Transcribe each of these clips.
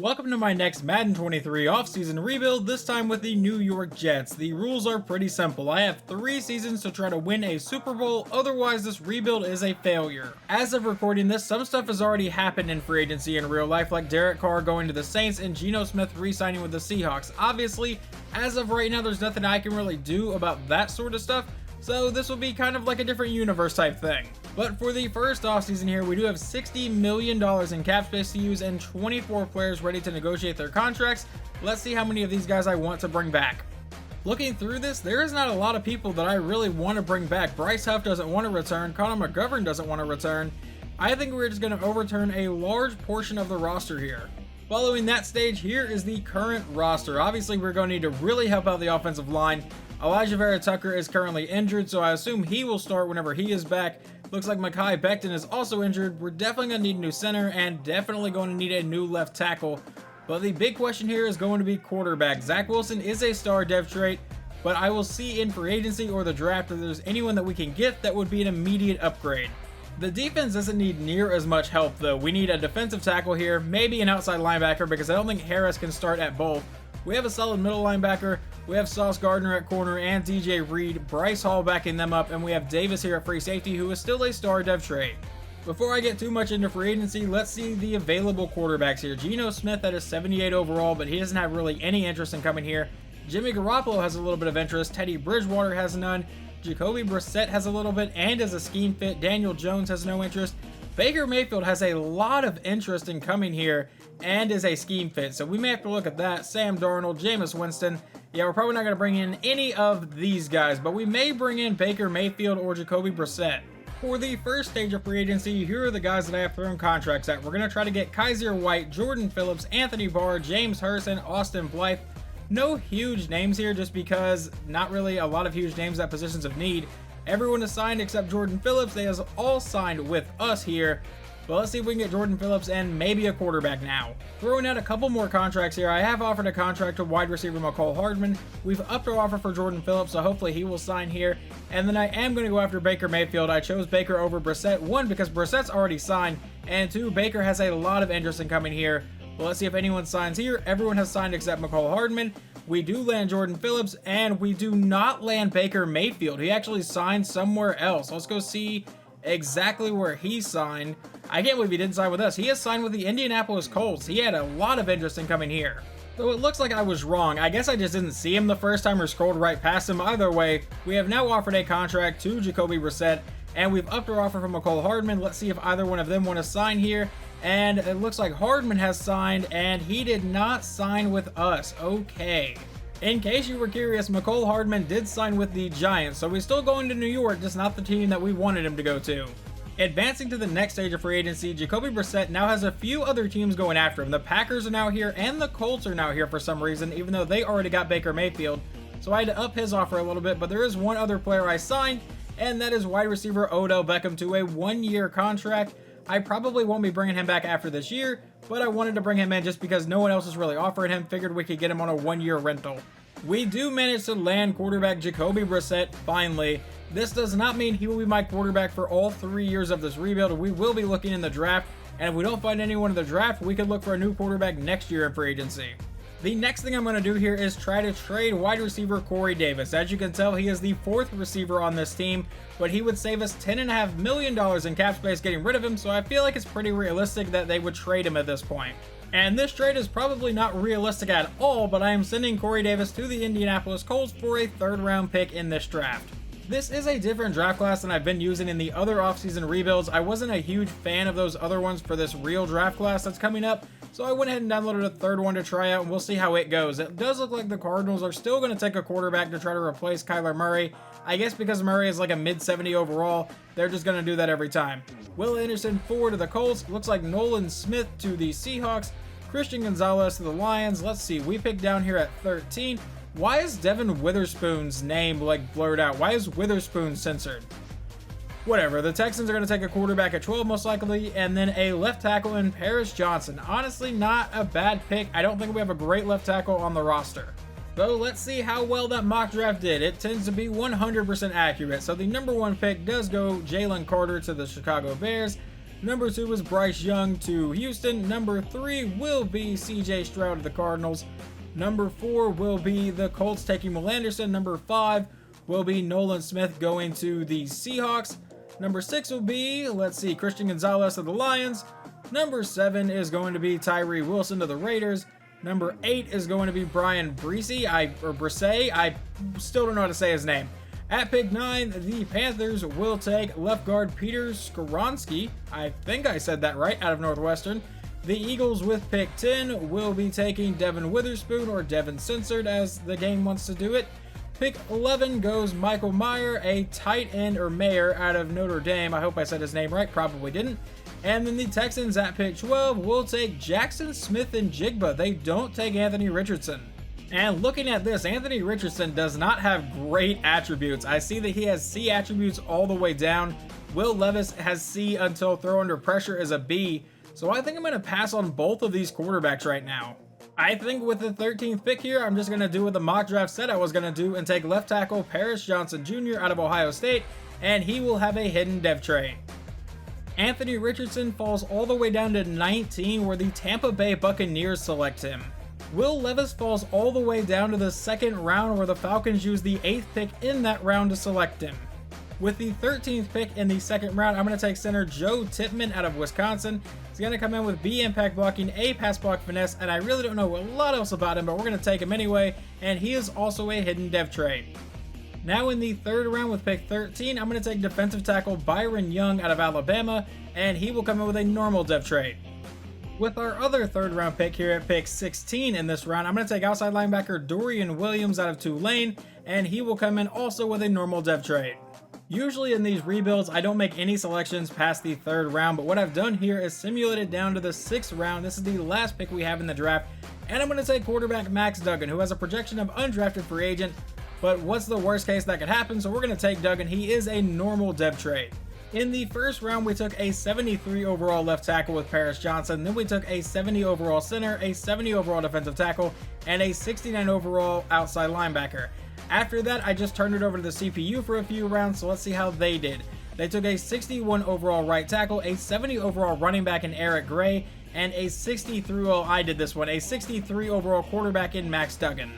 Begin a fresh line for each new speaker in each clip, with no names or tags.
Welcome to my next Madden 23 offseason rebuild, this time with the New York Jets. The rules are pretty simple. I have 3 seasons to try to win a Super Bowl, otherwise this rebuild is a failure. As of recording this, some stuff has already happened in free agency in real life, like Derek Carr going to the Saints and Geno Smith re-signing with the Seahawks. Obviously, as of right now, there's nothing I can really do about that sort of stuff, so this will be kind of like a different universe type thing. But for the first offseason here, we do have $60 million in cap space to use and 24 players ready to negotiate their contracts. Let's see how many of these guys I want to bring back. Looking through this, there is not a lot of people that I really want to bring back. Bryce Huff doesn't want to return. Connor McGovern doesn't want to return. I think we're just going to overturn a large portion of the roster here. Following that stage, here is the current roster. Obviously, we're going to need to really help out the offensive line. Elijah Vera Tucker is currently injured, so I assume he will start whenever he is back. Looks like Mekhi Becton is also injured. We're definitely going to need a new center and definitely going to need a new left tackle. But the big question here is going to be quarterback. Zach Wilson is a star depth trait, but I will see in free agency or the draft if there's anyone that we can get that would be an immediate upgrade. The defense doesn't need near as much help though. We need a defensive tackle here, maybe an outside linebacker because I don't think Harris can start at both. We have a solid middle linebacker. We have Sauce Gardner at corner and DJ Reed, Bryce Hall backing them up, and we have Davis here at free safety, who is still a star dev trait. Before I get too much into free agency, let's see the available quarterbacks here. Geno Smith at a 78 overall, but he doesn't have really any interest in coming here. Jimmy Garoppolo has a little bit of interest. Teddy Bridgewater has none. Jacoby Brissett has a little bit, and as a scheme fit, Daniel Jones has no interest. Baker Mayfield has a lot of interest in coming here and is a scheme fit, so we may have to look at that. Sam Darnold, Jameis Winston. Yeah, we're probably not going to bring in any of these guys, but we may bring in Baker Mayfield or Jacoby Brissett. For the first stage of free agency, here are the guys that I have thrown contracts at. We're going to try to get Kaiser White, Jordan Phillips, Anthony Barr, James Harrison, Austin Blythe. No huge names here just because not really a lot of huge names at positions of need. Everyone is signed except Jordan Phillips. They have all signed with us here. But let's see if we can get Jordan Phillips and maybe a quarterback now. Throwing out a couple more contracts here. I have offered a contract to wide receiver McCole Hardman. We've upped our offer for Jordan Phillips, so hopefully he will sign here. And then I am going to go after Baker Mayfield. I chose Baker over Brissett. 1, because Brissett's already signed. And 2, Baker has a lot of interest in coming here. Well, let's see if anyone signs here. Everyone has signed except McCole Hardman. We do land Jordan Phillips, and we do not land Baker Mayfield. He actually signed somewhere else. Let's go see exactly where he signed. I can't believe he didn't sign with us. He has signed with the Indianapolis Colts. He had a lot of interest in coming here. So it looks like I was wrong. I guess I just didn't see him the first time or scrolled right past him. Either way, we have now offered a contract to Jacoby Brissett, and we've upped our offer from McCole Hardman. Let's see if either one of them want to sign here. And it looks like Hardman has signed, and he did not sign with us. Okay. In case you were curious, McCole Hardman did sign with the Giants, so he's still going to New York, just not the team that we wanted him to go to. Advancing to the next stage of free agency, Jacoby Brissett now has a few other teams going after him. The Packers are now here, and the Colts are now here for some reason, even though they already got Baker Mayfield. So I had to up his offer a little bit, but there is one other player I signed, and that is wide receiver Odell Beckham to a 1-year contract. I probably won't be bringing him back after this year, but I wanted to bring him in just because no one else is really offering him. Figured we could get him on a 1-year rental. We do manage to land quarterback Jacoby Brissett finally. This does not mean he will be my quarterback for all 3 years of this rebuild. We will be looking in the draft, and if we don't find anyone in the draft, we could look for a new quarterback next year in free agency. The next thing I'm going to do here is try to trade wide receiver Corey Davis. As you can tell, he is the 4th receiver on this team, but he would save us $10.5 million in cap space getting rid of him, so I feel like it's pretty realistic that they would trade him at this point. And this trade is probably not realistic at all, but I am sending Corey Davis to the Indianapolis Colts for a 3rd round pick in this draft. This is a different draft class than I've been using in the other offseason rebuilds. I wasn't a huge fan of those other ones for this real draft class that's coming up, so I went ahead and downloaded a 3rd one to try out, and we'll see how it goes. It does look like the Cardinals are still going to take a quarterback to try to replace Kyler Murray. I guess because Murray is like a mid-70 overall, they're just going to do that every time. Will Anderson forward to the Colts. Looks like Nolan Smith to the Seahawks. Christian Gonzalez to the Lions. Let's see, we picked down here at 13. Why is Devin Witherspoon's name like blurred out? Why is Witherspoon censored? Whatever, the Texans are going to take a quarterback at 12 most likely, and then a left tackle in Paris Johnson. Honestly, not a bad pick. I don't think we have a great left tackle on the roster. So let's see how well that mock draft did. It tends to be 100% accurate. So the number 1 pick does go Jalen Carter to the Chicago Bears. Number 2 is Bryce Young to Houston. Number 3 will be CJ Stroud to the Cardinals. Number 4 will be the Colts taking Will Anderson. Number 5 will be Nolan Smith going to the Seahawks. Number 6 will be, Christian Gonzalez to the Lions. Number 7 is going to be Tyree Wilson to the Raiders. Number 8 is going to be Brian Bresee. I still don't know how to say his name. At pick 9, the Panthers will take left guard Peter Skoronski. I think I said that right, out of Northwestern. The Eagles with pick 10 will be taking Devin Witherspoon, or Devin Censored as the game wants to do it. Pick 11 goes Michael Mayer, a tight end, or Mayer, out of Notre Dame. I hope I said his name right, probably didn't. And then the Texans at pick 12 will take Jackson Smith and Jigba. They don't take Anthony Richardson. And looking at this, Anthony Richardson does not have great attributes. I see that he has C attributes all the way down. Will Levis has C until throw under pressure is a B. So I think I'm going to pass on both of these quarterbacks right now. I think with the 13th pick here, I'm just going to do what the mock draft said I was going to do and take left tackle Paris Johnson Jr. out of Ohio State, and he will have a hidden dev trade. Anthony Richardson falls all the way down to 19, where the Tampa Bay Buccaneers select him. Will Levis falls all the way down to the 2nd round, where the Falcons use the 8th pick in that round to select him. With the 13th pick in the 2nd round, I'm going to take center Joe Tippmann out of Wisconsin. He's going to come in with B impact blocking, A pass block finesse, and I really don't know a lot else about him, but we're going to take him anyway, and he is also a hidden dev trade. Now in the 3rd round with pick 13, I'm going to take defensive tackle Byron Young out of Alabama, and he will come in with a normal dev trade. With our other 3rd round pick here at pick 16 in this round, I'm going to take outside linebacker Dorian Williams out of Tulane, and he will come in also with a normal dev trade. Usually in these rebuilds, I don't make any selections past the 3rd round, but what I've done here is simulated down to the 6th round. This is the last pick we have in the draft, and I'm going to take quarterback Max Duggan, who has a projection of undrafted free agent, but what's the worst case that could happen? So we're going to take Duggan. He is a normal dev trade. In the 1st round, we took a 73 overall left tackle with Paris Johnson, then we took a 70 overall center, a 70 overall defensive tackle, and a 69 overall outside linebacker. After that, I just turned it over to the CPU for a few rounds, so let's see how they did. They took a 61 overall right tackle, a 70 overall running back in Eric Gray, and a 63 overall quarterback in Max Duggan.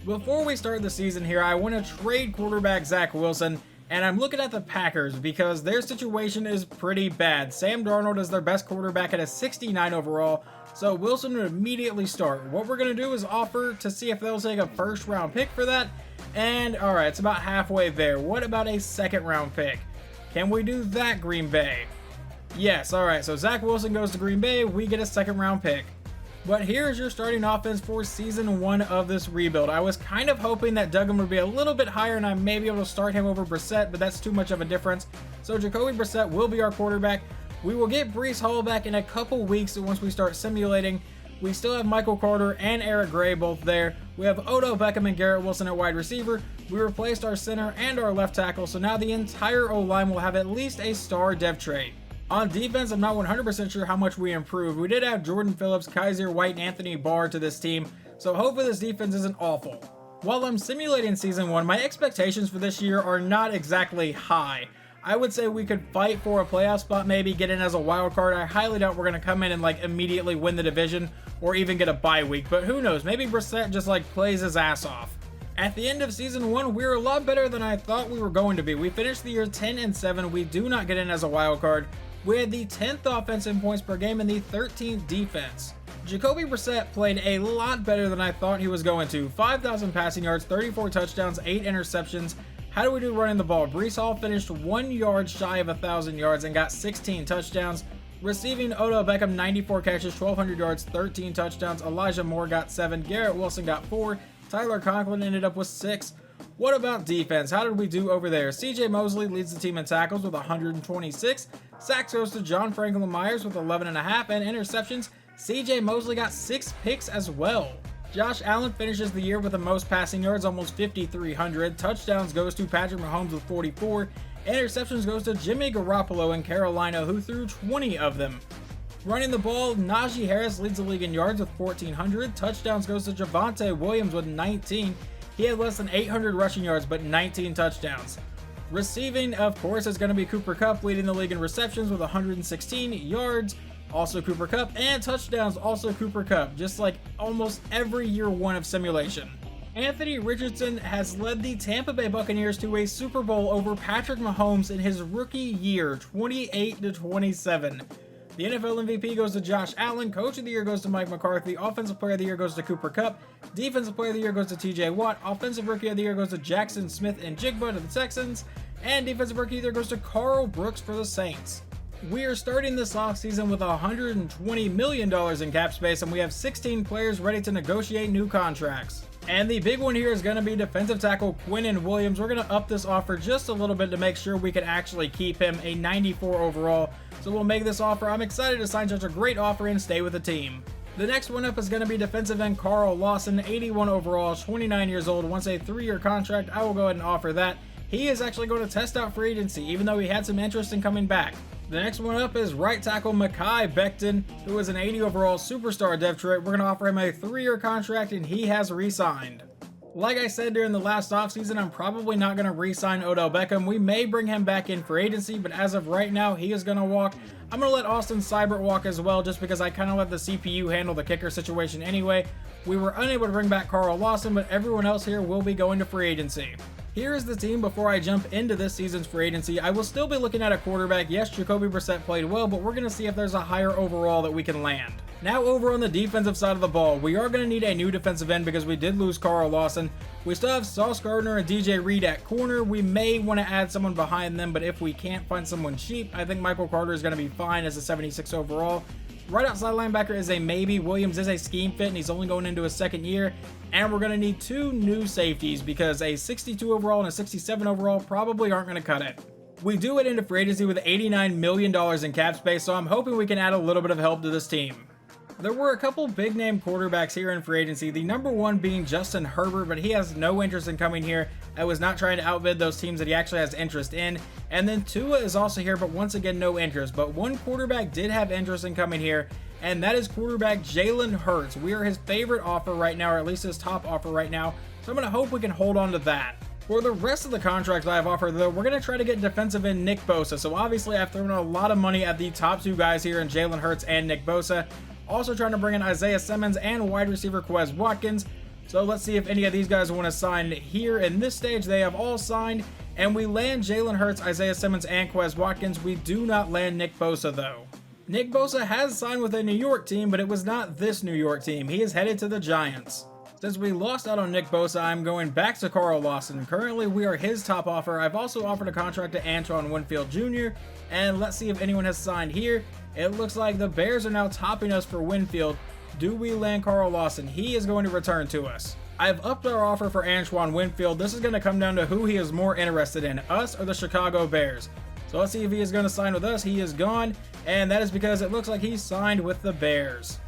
Before we start the season here, I want to trade quarterback Zach Wilson, and I'm looking at the Packers because their situation is pretty bad. Sam Darnold is their best quarterback at a 69 overall, so Wilson would immediately start. What we're going to do is offer to see if they'll take a 1st round pick for that. And alright, it's about halfway there. What about a 2nd round pick? Can we do that, Green Bay? Yes, alright, so Zach Wilson goes to Green Bay, we get a 2nd round pick. But here's your starting offense for season 1 of this rebuild. I was kind of hoping that Duggan would be a little bit higher and I may be able to start him over Brissett, but that's too much of a difference. So Jacoby Brissett will be our quarterback. We will get Breece Hall back in a couple weeks once we start simulating. We still have Michael Carter and Eric Gray both there. We have Odell Beckham and Garrett Wilson at wide receiver. We replaced our center and our left tackle, so now the entire O-line will have at least a star dev trade. On defense, I'm not 100% sure how much we improved. We did have Jordan Phillips, Kaiser White, and Anthony Barr to this team, so hopefully this defense isn't awful. While I'm simulating season 1, my expectations for this year are not exactly high. I would say we could fight for a playoff spot, maybe get in as a wild card. I highly doubt we're going to come in and immediately win the division or even get a bye week, but who knows, maybe Brissett just plays his ass off. At the end of season 1, we're a lot better than I thought we were going to be. We finished the year 10-7. We do not get in as a wild card. We had the 10th offense in points per game and the 13th defense. Jacoby Brissett played a lot better than I thought he was going to. 5,000 passing yards, 34 touchdowns, 8 interceptions. How do we do running the ball? Breece Hall finished 1 yard shy of 1,000 yards and got 16 touchdowns. Receiving, Odell Beckham 94 catches, 1,200 yards, 13 touchdowns. Elijah Moore got 7. Garrett Wilson got 4. Tyler Conklin ended up with 6. What about defense? How did we do over there? CJ Mosley leads the team in tackles with 126. Sacks goes to John Franklin Myers with 11.5, and interceptions. CJ Mosley got 6 picks as well. Josh Allen finishes the year with the most passing yards, almost 5,300. Touchdowns goes to Patrick Mahomes with 44. Interceptions goes to Jimmy Garoppolo in Carolina, who threw 20 of them. Running the ball, Najee Harris leads the league in yards with 1,400. Touchdowns goes to Javonte Williams with 19. He had less than 800 rushing yards, but 19 touchdowns. Receiving, of course, is going to be Cooper Kupp, leading the league in receptions with 116 yards. Also Cooper Kupp, and touchdowns, also Cooper Kupp, just like almost every year one of simulation. Anthony Richardson has led the Tampa Bay Buccaneers to a Super Bowl over Patrick Mahomes in his rookie year, 28-27. The NFL MVP goes to Josh Allen, Coach of the Year goes to Mike McCarthy, Offensive Player of the Year goes to Cooper Kupp, Defensive Player of the Year goes to TJ Watt, Offensive Rookie of the Year goes to Jackson Smith and Jigba to the Texans, and Defensive Rookie of the Year goes to Carl Brooks for the Saints. We are starting this offseason with $120 million in cap space, and we have 16 players ready to negotiate new contracts. And the big one here is going to be defensive tackle Quinnen Williams. We're going to up this offer just a little bit to make sure we can actually keep him, a 94 overall. So we'll make this offer. I'm excited to sign such a great offer and stay with the team. The next one up is going to be defensive end Carl Lawson, 81 overall, 29 years old, wants a 3-year contract. I will go ahead and offer that. He is actually going to test out free agency, even though he had some interest in coming back. The next one up is right tackle Mekhi Becton, who is an 80 overall superstar depth trait. We're going to offer him a 3-year contract, and he has re-signed. Like I said during the last offseason, I'm probably not going to re-sign Odell Beckham. We may bring him back in for agency, but as of right now, he is going to walk. I'm going to let Austin Seibert walk as well, just because I kind of let the CPU handle the kicker situation anyway. We were unable to bring back Carl Lawson, but everyone else here will be going to free agency. Here is the team before I jump into this season's free agency. I will still be looking at a quarterback. Yes, Jacoby Brissett played well, but we're going to see if there's a higher overall that we can land. Now over on the defensive side of the ball, we are going to need a new defensive end because we did lose Carl Lawson. We still have Sauce Gardner and DJ Reed at corner. We may want to add someone behind them, but if we can't find someone cheap, I think Michael Carter is going to be fine as a 76 overall. Right outside linebacker is a maybe. Williams is a scheme fit, and he's only going into his second year. And we're going to need 2 new safeties because a 62 overall and a 67 overall probably aren't going to cut it. We do it into free agency with $89 million in cap space, so I'm hoping we can add a little bit of help to this team. There were a couple big name quarterbacks here in free agency, the number one being Justin Herbert, but he has no interest in coming here. I was not trying to outbid those teams that he actually has interest in. And then Tua is also here, but once again, no interest. But one quarterback did have interest in coming here, and that is quarterback Jalen Hurts. We are his favorite offer right now, or at least his top offer right now. So I'm going to hope we can hold on to that. For the rest of the contracts I have offered, though, we're going to try to get defensive end Nick Bosa. So obviously, I've thrown a lot of money at the top 2 guys here in Jalen Hurts and Nick Bosa. Also trying to bring in Isaiah Simmons and wide receiver Quez Watkins. So let's see if any of these guys want to sign here. In this stage, they have all signed. And we land Jalen Hurts, Isaiah Simmons, and Quez Watkins. We do not land Nick Bosa, though. Nick Bosa has signed with a New York team, but it was not this New York team. He is headed to the Giants. Since we lost out on Nick Bosa, I'm going back to Carl Lawson. Currently, we are his top offer. I've also offered a contract to Antoine Winfield Jr., and let's see if anyone has signed here. It looks like the Bears are now topping us for Winfield. Do we land Carl Lawson? He is going to return to us. I've upped our offer for Antoine Winfield. This is going to come down to who he is more interested in, us or the Chicago Bears. So let's see if he is going to sign with us. He is gone, and that is because it looks like he's signed with the Bears.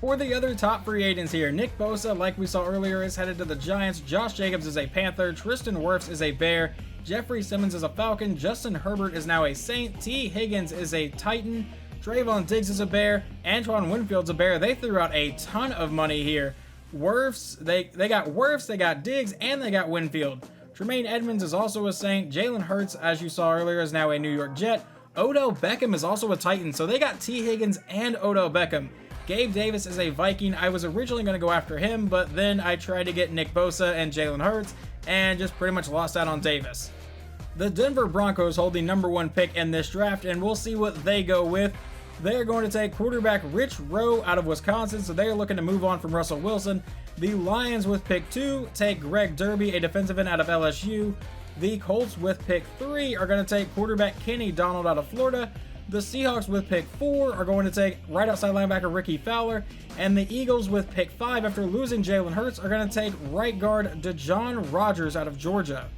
For the other top free agents here, Nick Bosa, like we saw earlier, is headed to the Giants. Josh Jacobs is a Panther. Tristan Wirfs is a Bear. Jeffrey Simmons is a Falcon. Justin Herbert is now a Saint. T. Higgins is a Titan. Trayvon Diggs is a Bear. Antoine Winfield's a Bear. They threw out a ton of money here. Wirfs, they got Wirfs, they got Diggs, and they got Winfield. Tremaine Edmonds is also a Saint. Jalen Hurts, as you saw earlier, is now a New York Jet. Odell Beckham is also a Titan, so they got T. Higgins and Odell Beckham. Gabe Davis is a Viking. I was originally going to go after him, but then I tried to get Nick Bosa and Jalen Hurts, and just pretty much lost out on Davis. The Denver Broncos hold the number 1 pick in this draft, and we'll see what they go with. They're going to take quarterback Rich Rowe out of Wisconsin, so they're looking to move on from Russell Wilson. The Lions with pick 2 take Greg Derby, a defensive end out of LSU. The Colts with pick 3 are going to take quarterback Kenny Donald out of Florida. The Seahawks with pick 4 are going to take right outside linebacker Ricky Fowler. And the Eagles with pick 5, after losing Jalen Hurts, are going to take right guard DeJon Rodgers out of Georgia.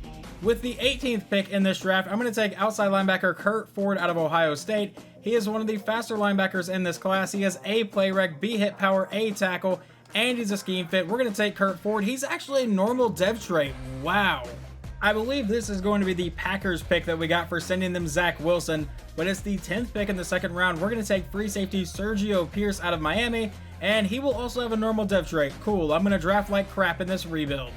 With the 18th pick in this draft, I'm going to take outside linebacker Kurt Ford out of Ohio State. He is one of the faster linebackers in this class. He has A play rec, B hit power, A tackle, and he's a scheme fit. We're going to take Kurt Ford. He's actually a normal dev trait. Wow. I believe this is going to be the Packers pick that we got for sending them Zach Wilson, but it's the 10th pick in the second round. We're going to take free safety Sergio Pierce out of Miami, and he will also have a normal dev trait. Cool, I'm going to draft like crap in this rebuild.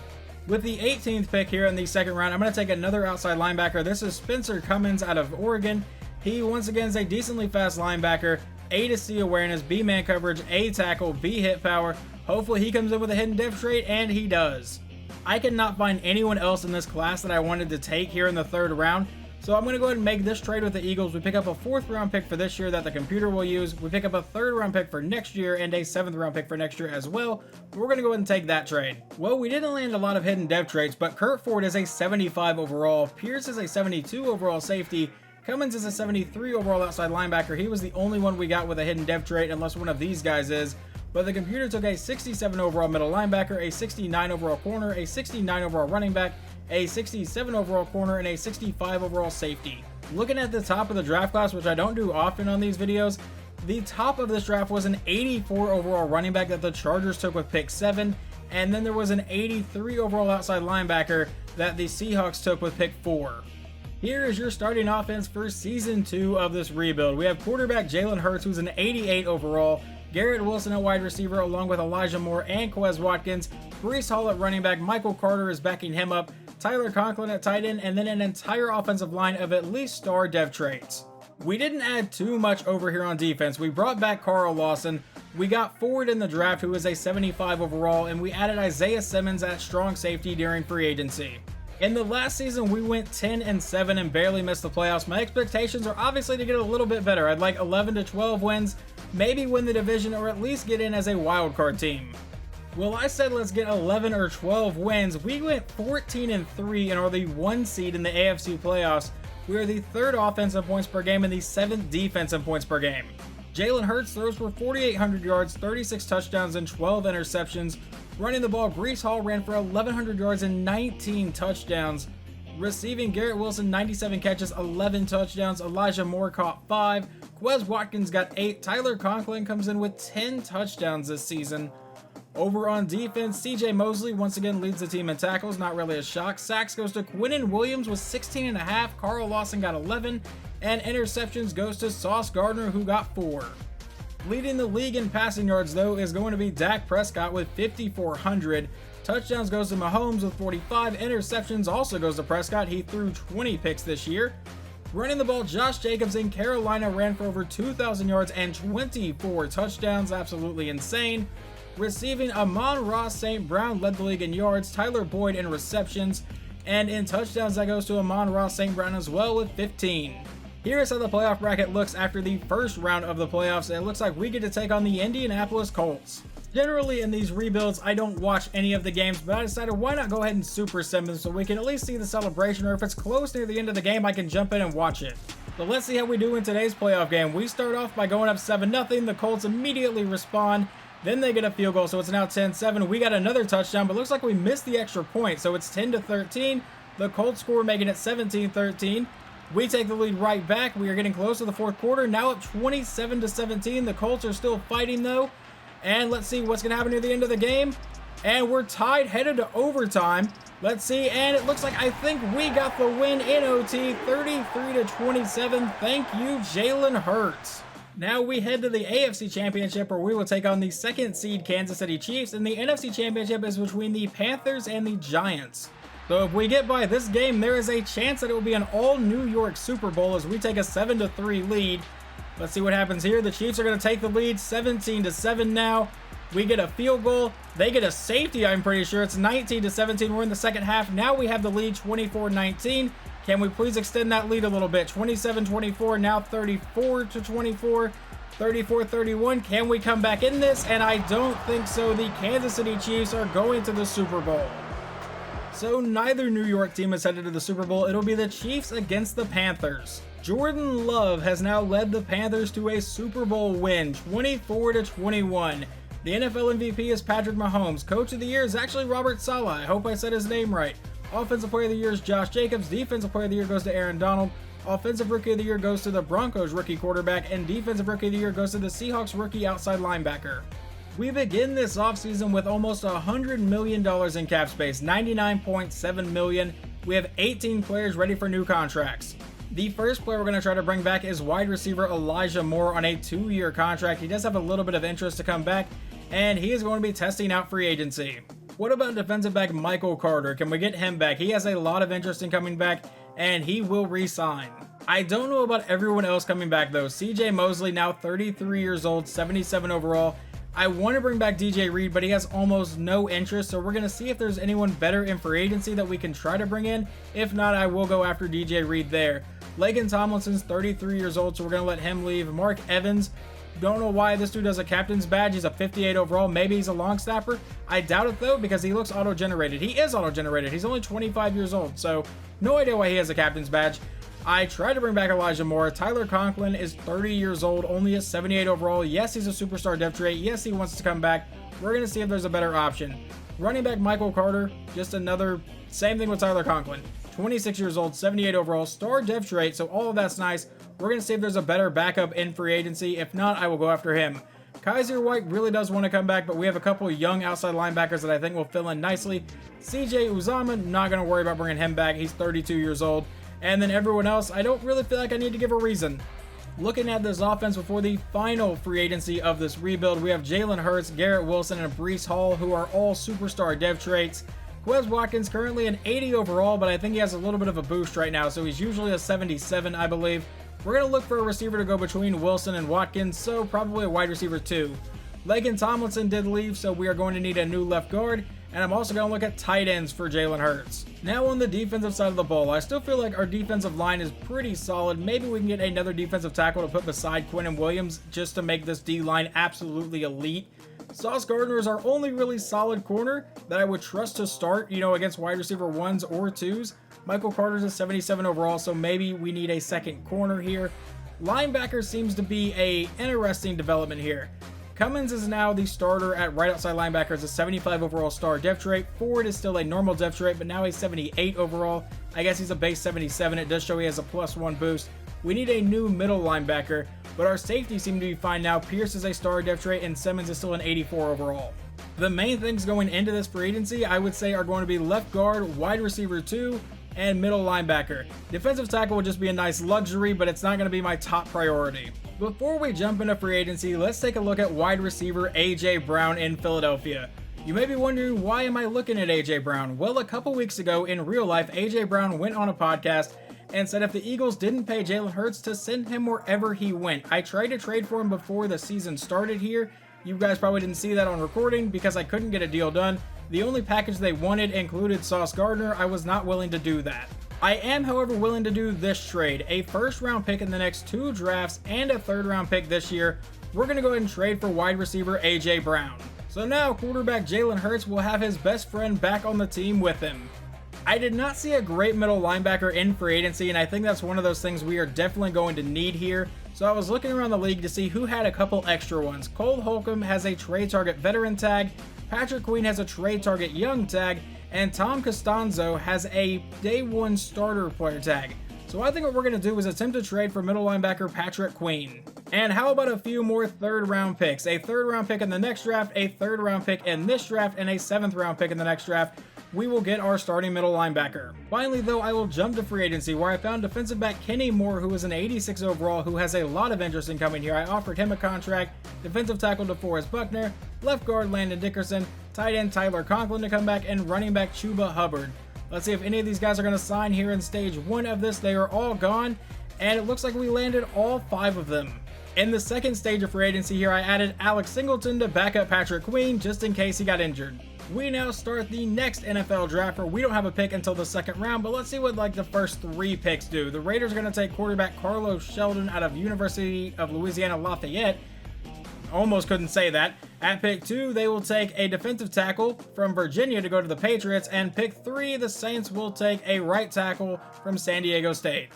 With the 18th pick here in the second round, I'm going to take another outside linebacker. This is Spencer Cummins out of Oregon. He, once again, is a decently fast linebacker, A to C awareness, B man coverage, A tackle, B hit power. Hopefully he comes in with a hidden depth trait, and he does. I cannot find anyone else in this class that I wanted to take here in the third round, so I'm going to go ahead and make this trade with the Eagles. We pick up a 4th round pick for this year that the computer will use. We pick up a 3rd round pick for next year and a 7th round pick for next year as well. We're going to go ahead and take that trade. Well, we didn't land a lot of hidden depth traits, but Kurt Ford is a 75 overall, Pierce is a 72 overall safety, Cummins is a 73 overall outside linebacker. He was the only one we got with a hidden depth trait, unless one of these guys is. But the computer took a 67 overall middle linebacker, a 69 overall corner, a 69 overall running back, a 67 overall corner, and a 65 overall safety. Looking at the top of the draft class, which I don't do often on these videos, the top of this draft was an 84 overall running back that the Chargers took with pick 7, and then there was an 83 overall outside linebacker that the Seahawks took with pick 4. Here is your starting offense for Season 2 of this rebuild. We have quarterback Jalen Hurts, who's an 88 overall, Garrett Wilson at wide receiver, along with Elijah Moore and Quez Watkins, Breece Hall at running back, Michael Carter is backing him up, Tyler Conklin at tight end, and then an entire offensive line of at least star dev traits. We didn't add too much over here on defense. We brought back Carl Lawson, we got Ford in the draft, who is a 75 overall, and we added Isaiah Simmons at strong safety during free agency. In the last season, we went 10-7 and barely missed the playoffs. My expectations are obviously to get a little bit better. I'd like 11 to 12 wins, maybe win the division, or at least get in as a wildcard team. Well, I said let's get 11 or 12 wins. We went 14-3 and are the 1 seed in the AFC playoffs. We are the 3rd offense in points per game and the 7th defense in points per game. Jalen Hurts throws for 4,800 yards, 36 touchdowns, and 12 interceptions. Running the ball, Breece Hall ran for 1,100 yards and 19 touchdowns. Receiving, Garrett Wilson, 97 catches, 11 touchdowns. Elijah Moore caught 5. Quez Watkins got 8. Tyler Conklin comes in with 10 touchdowns this season. Over on defense, CJ Mosley once again leads the team in tackles, not really a shock. Sacks goes to Quinnen Williams with 16.5. Carl Lawson got 11. And interceptions goes to Sauce Gardner, who got 4. Leading the league in passing yards, though, is going to be Dak Prescott with 5,400. Touchdowns goes to Mahomes with 45. Interceptions also goes to Prescott. He threw 20 picks this year. Running the ball, Josh Jacobs in Carolina ran for over 2,000 yards and 24 touchdowns. Absolutely insane. Receiving, Amon-Ra St. Brown led the league in yards. Tyler Boyd in receptions. And in touchdowns, that goes to Amon-Ra St. Brown as well with 15. Here's how the playoff bracket looks after the first round of the playoffs, and it looks like we get to take on the Indianapolis Colts. Generally in these rebuilds, I don't watch any of the games, but I decided why not go ahead and super sim them so we can at least see the celebration, or if it's close near the end of the game, I can jump in and watch it. But let's see how we do in today's playoff game. We start off by going up 7-0. The Colts immediately respond. Then they get a field goal, so it's now 10-7. We got another touchdown, but looks like we missed the extra point, so it's 10-13. The Colts score, making it 17-13. We take the lead right back. We are getting close to the fourth quarter. Now up 27-17. The Colts are still fighting, though. And let's see what's going to happen near the end of the game. And we're tied, headed to overtime. Let's see, and it looks like I think we got the win in OT, 33-27. Thank you, Jalen Hurts. Now we head to the AFC Championship, where we will take on the 2nd seed Kansas City Chiefs, and the NFC Championship is between the Panthers and the Giants. So if we get by this game, there is a chance that it will be an all-New York Super Bowl as we take a 7-3 lead. Let's see what happens here. The Chiefs are going to take the lead, 17-7 now. We get a field goal. They get a safety, I'm pretty sure. It's 19-17. We're in the second half. Now we have the lead, 24-19. Can we please extend that lead a little bit? 27-24, now 34-24, 34-31. Can we come back in this? And I don't think so. The Kansas City Chiefs are going to the Super Bowl. So neither New York team is headed to the Super Bowl. It'll be the Chiefs against the Panthers. Jordan Love has now led the Panthers to a Super Bowl win, 24-21. The NFL MVP is Patrick Mahomes. Coach of the Year is actually Robert Saleh. I hope I said his name right. Offensive Player of the Year is Josh Jacobs. Defensive Player of the Year goes to Aaron Donald. Offensive Rookie of the Year goes to the Broncos rookie quarterback. And Defensive Rookie of the Year goes to the Seahawks rookie outside linebacker. We begin this offseason with almost $100 million in cap space, $99.7 million. We have 18 players ready for new contracts. The first player we're going to try to bring back is wide receiver Elijah Moore on a 2-year contract. He does have a little bit of interest to come back, and he is going to be testing out free agency. What about defensive back Michael Carter? Can we get him back? He has a lot of interest in coming back, and he will re-sign. I don't know about everyone else coming back though. CJ Mosley, now 33 years old, 77 overall. I want to bring back DJ Reed, but he has almost no interest, so we're going to see if there's anyone better in free agency that we can try to bring in. If not, I will go after DJ Reed there. Laken Tomlinson's 33 years old, so we're going to let him leave. Mark Evans, don't know why this dude has a captain's badge. He's a 58 overall. Maybe he's a long snapper. I doubt it though, because he looks auto-generated. He is auto-generated. He's only 25 years old, so no idea why he has a captain's badge. I tried to bring back Elijah Moore. Tyler Conklin is 30 years old, only a 78 overall. Yes, he's a superstar depth trait. Yes, he wants to come back. We're going to see if there's a better option. Running back Michael Carter, just another, same thing with Tyler Conklin. 26 years old, 78 overall, star depth trait, so all of that's nice. We're going to see if there's a better backup in free agency. If not, I will go after him. Kaiser White really does want to come back, but we have a couple young outside linebackers that I think will fill in nicely. CJ Uzama, not going to worry about bringing him back. He's 32 years old. And then everyone else, I don't really feel like I need to give a reason. Looking at this offense before the final free agency of this rebuild, we have Jalen Hurts, Garrett Wilson, and Breece Hall, who are all superstar dev traits. Quez Watkins currently an 80 overall, but I think he has a little bit of a boost right now, so he's usually a 77, I believe. We're going to look for a receiver to go between Wilson and Watkins, so probably a wide receiver too. Laken Tomlinson did leave, so we are going to need a new left guard. And I'm also going to look at tight ends for Jalen Hurts. Now on the defensive side of the ball, I still feel like our defensive line is pretty solid. Maybe we can get another defensive tackle to put beside Quinnen Williams just to make this D-line absolutely elite. Sauce Gardner is our only really solid corner that I would trust to start, against wide receiver 1s or 2s. Michael Carter's a 77 overall, so maybe we need a second corner here. Linebacker seems to be an interesting development here. Cummins is now the starter at right outside linebacker as a 75 overall star depth trait. Ford is still a normal depth trait, but now a 78 overall. I guess he's a base 77. It does show he has a +1 boost. We need a new middle linebacker, but our safeties seem to be fine now. Pierce is a star depth trait, and Simmons is still an 84 overall. The main things going into this free agency, I would say, are going to be left guard, wide receiver 2, and middle linebacker. Defensive tackle will just be a nice luxury, but it's not going to be my top priority. Before we jump into free agency, let's take a look at wide receiver A.J. Brown in Philadelphia. You may be wondering, why am I looking at A.J. Brown? Well, a couple weeks ago in real life, A.J. Brown went on a podcast and said if the Eagles didn't pay Jalen Hurts to send him wherever he went. I tried to trade for him before the season started here. You guys probably didn't see that on recording because I couldn't get a deal done. The only package they wanted included Sauce Gardner. I was not willing to do that. I am, however, willing to do this trade. A first-round pick in the next 2 drafts and a third-round pick this year. We're going to go ahead and trade for wide receiver A.J. Brown. So now quarterback Jalen Hurts will have his best friend back on the team with him. I did not see a great middle linebacker in free agency, and I think that's one of those things we are definitely going to need here. So I was looking around the league to see who had a couple extra ones. Cole Holcomb has a trade target veteran tag, Patrick Queen has a trade target young tag, and Tom Costanzo has a day 1 starter player tag. So I think what we're going to do is attempt to trade for middle linebacker Patrick Queen. And how about a few more third-round picks? A third-round pick in the next draft, a third-round pick in this draft, and a 7th-round pick in the next draft. We will get our starting middle linebacker. Finally, though, I will jump to free agency where I found defensive back Kenny Moore, who is an 86 overall, who has a lot of interest in coming here. I offered him a contract, defensive tackle DeForest Buckner, left guard Landon Dickerson, tight end Tyler Conklin to come back, and running back Chuba Hubbard. Let's see if any of these guys are going to sign here in stage 1 of this. They are all gone, and it looks like we landed all 5 of them. In the second stage of free agency here, I added Alex Singleton to back up Patrick Queen just in case he got injured. We now start the next NFL draft where we don't have a pick until the 2nd round, but let's see what the first 3 picks do. The Raiders are going to take quarterback Carlos Sheldon out of University of Louisiana Lafayette. Almost couldn't say that. At pick 2, they will take a defensive tackle from Virginia to go to the Patriots, and pick 3, the Saints will take a right tackle from San Diego State.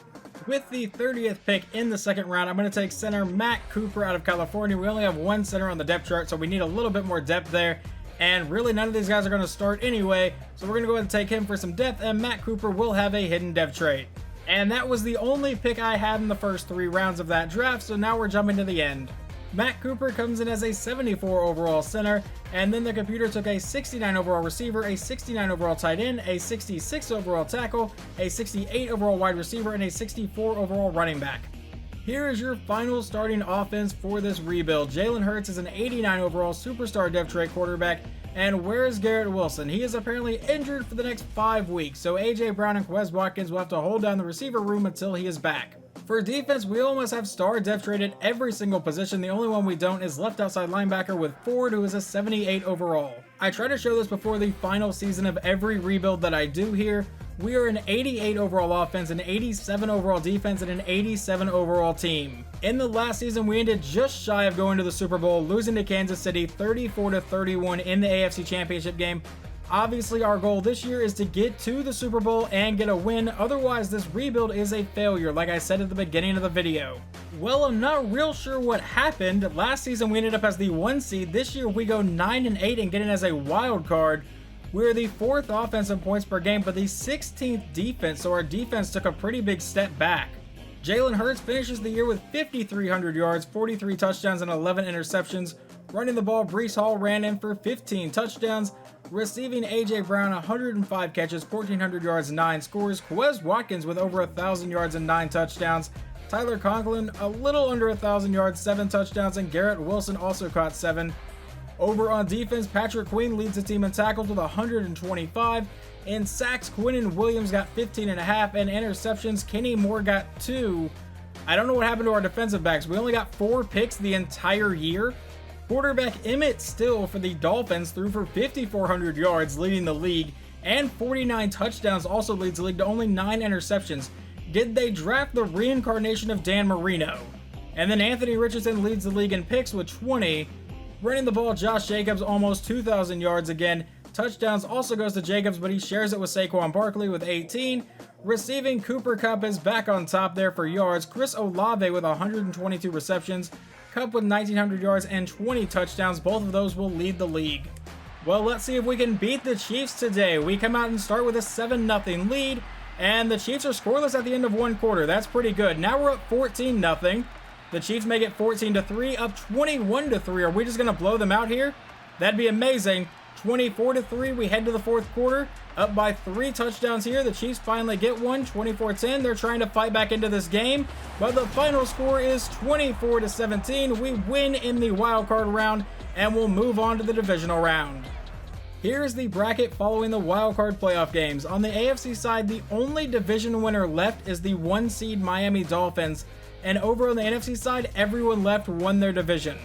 With the 30th pick in the 2nd round, I'm going to take center Matt Cooper out of California. We only have 1 center on the depth chart, so we need a little bit more depth there. And really, none of these guys are going to start anyway, so we're going to go ahead and take him for some depth, and Matt Cooper will have a hidden depth trait. And that was the only pick I had in the first 3 rounds of that draft, so now we're jumping to the end. Matt Cooper comes in as a 74 overall center, and then the computer took a 69 overall receiver, a 69 overall tight end, a 66 overall tackle, a 68 overall wide receiver, and a 64 overall running back. Here is your final starting offense for this rebuild. Jalen Hurts is an 89 overall superstar depth trait quarterback. And where's Garrett Wilson? He is apparently injured for the next 5 weeks, so AJ Brown and Quez Watkins will have to hold down the receiver room until he is back. For defense, we almost have star depth rate at every single position. The only one we don't is left outside linebacker with Ford, who is a 78 overall. I try to show this before the final season of every rebuild that I do here. We are an 88 overall offense, an 87 overall defense, and an 87 overall team. In the last season, we ended just shy of going to the Super Bowl, losing to Kansas City 34-31 in the AFC Championship game. Obviously, our goal this year is to get to the Super Bowl and get a win. Otherwise, this rebuild is a failure, like I said at the beginning of the video. Well, I'm not real sure what happened. Last season, we ended up as the 1 seed. This year, we go 9-8 and get in as a wild card. We're the 4th offense in points per game, but the 16th defense, so our defense took a pretty big step back. Jalen Hurts finishes the year with 5,300 yards, 43 touchdowns, and 11 interceptions. Running the ball, Breece Hall ran in for 15 touchdowns. Receiving, AJ Brown 105 catches, 1,400 yards, 9 scores. Quez Watkins with over 1,000 yards and 9 touchdowns. Tyler Conklin a little under 1,000 yards, 7 touchdowns, and Garrett Wilson also caught 7. Over on defense, Patrick Queen leads the team in tackles with 125. In sacks, Quinnen Williams got 15.5, and interceptions, Kenny Moore got 2. I don't know what happened to our defensive backs. We only got 4 picks the entire year. Quarterback Emmett Still for the Dolphins threw for 5,400 yards, leading the league, and 49 touchdowns, also leads the league to only 9 interceptions. Did they draft the reincarnation of Dan Marino? And then Anthony Richardson leads the league in picks with 20. Running the ball, Josh Jacobs almost 2,000 yards again. Touchdowns also goes to Jacobs, but he shares it with Saquon Barkley with 18. Receiving, Cooper Kupp is back on top there for yards. Chris Olave with 122 receptions. Kupp with 1,900 yards and 20 touchdowns. Both of those will lead the league. Well, let's see if we can beat the Chiefs today. We come out and start with a 7-0 lead, and the Chiefs are scoreless at the end of 1 quarter. That's pretty good. Now we're up 14-0. The Chiefs make it 14-3, up 21-3. Are we just going to blow them out here? That'd be amazing. 24-3, we head to the 4th quarter, up by 3 touchdowns here. The Chiefs finally get one, 24-10. They're trying to fight back into this game, but the final score is 24-17. We win in the wild card round, and we'll move on to the divisional round. Here's the bracket following the wild card playoff games. On the AFC side, the only division winner left is the 1 seed Miami Dolphins, and over on the NFC side, everyone left won their division.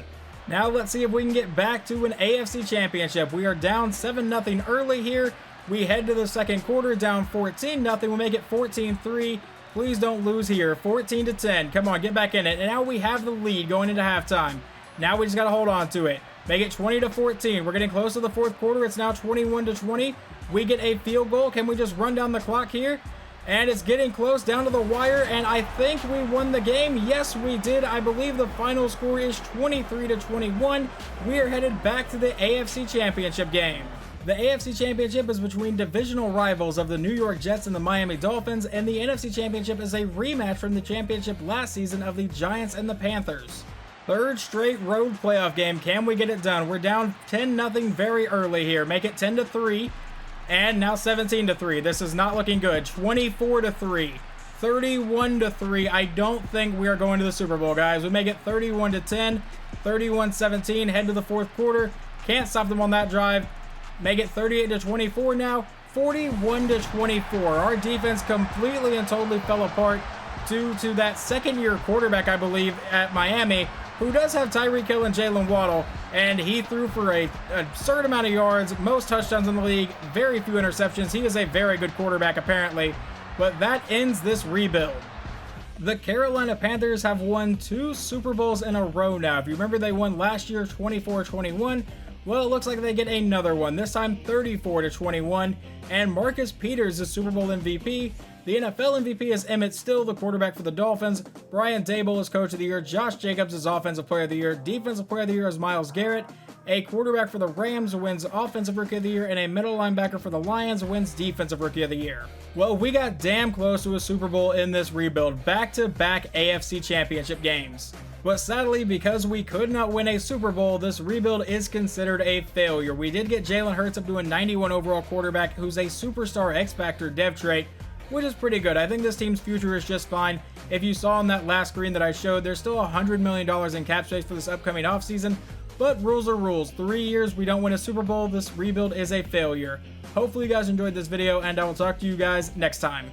Now let's see if we can get back to an AFC championship. We are down 7-0 early here. We head to the 2nd quarter, down 14-0. We'll make it 14-3. Please don't lose here. 14-10. Come on, get back in it. And now we have the lead going into halftime. Now we just got to hold on to it. Make it 20-14. We're getting close to the 4th quarter. It's now 21-20. We get a field goal. Can we just run down the clock here? And it's getting close down to the wire, and I think we won the game. Yes, we did. I believe the final score is 23-21. We are headed back to the AFC Championship game. The AFC Championship is between divisional rivals of the New York Jets and the Miami Dolphins, and the NFC Championship is a rematch from the championship last season of the Giants and the Panthers. 3rd straight road playoff game. Can we get it done? We're down 10-0 very early here. Make it 10-3. And now 17-3. This is not looking good. 24-3. 31-3. I don't think we are going to the Super Bowl, guys. We make it 31-10. 31-17. Head to the 4th quarter. Can't stop them on that drive. Make it 38-24 now. 41-24. Our defense completely and totally fell apart due to that 2nd-year quarterback, I believe, at Miami, who does have Tyreek Hill and Jalen Waddle, and he threw for an absurd amount of yards, most touchdowns in the league, very few interceptions. He is a very good quarterback, apparently, but that ends this rebuild. The Carolina Panthers have won 2 Super Bowls in a row now. If you remember, they won last year 24-21. Well, it looks like they get another one, this time 34-21, and Marcus Peters is Super Bowl MVP. The NFL MVP is Emmett Still, the quarterback for the Dolphins. Brian Daboll is Coach of the Year. Josh Jacobs is Offensive Player of the Year. Defensive Player of the Year is Myles Garrett. A quarterback for the Rams wins Offensive Rookie of the Year, and a middle linebacker for the Lions wins Defensive Rookie of the Year. Well, we got damn close to a Super Bowl in this rebuild. Back-to-back AFC Championship games. But sadly, because we could not win a Super Bowl, this rebuild is considered a failure. We did get Jalen Hurts up to a 91 overall quarterback who's a superstar X-Factor dev trait, which is pretty good. I think this team's future is just fine. If you saw on that last screen that I showed, there's still $100 million in cap space for this upcoming offseason. But rules are rules. 3 years we don't win a Super Bowl, this rebuild is a failure. Hopefully you guys enjoyed this video, and I will talk to you guys next time.